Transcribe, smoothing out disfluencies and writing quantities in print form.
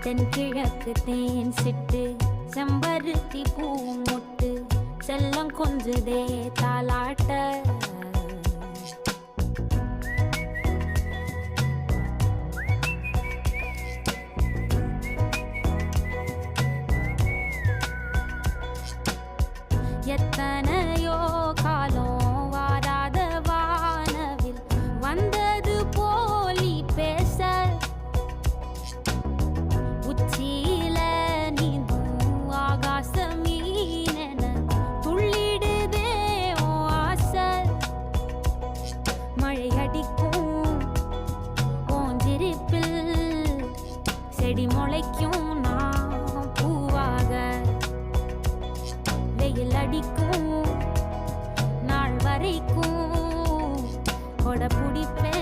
தென்கிழக்கு தேன் சிட்டு செம்பருத்தி பூ முட்டு செல்லம் கொஞ்சுதே தாலாட்ட எத்தனையோ காலம் வாராத வானவில் வந்தது போலி பேச உச்சியில நீந்தும் ஆகாச மீனென துள்ளிடுதே ஓ ஆசை மழை அடிக்கும் ஓஞ்சிருப்பில் செடி முளைக்கும் நான் பூவாக வெயில் அடிக்கும் நாள் வரைக்கும் கொடை பிடிப்பே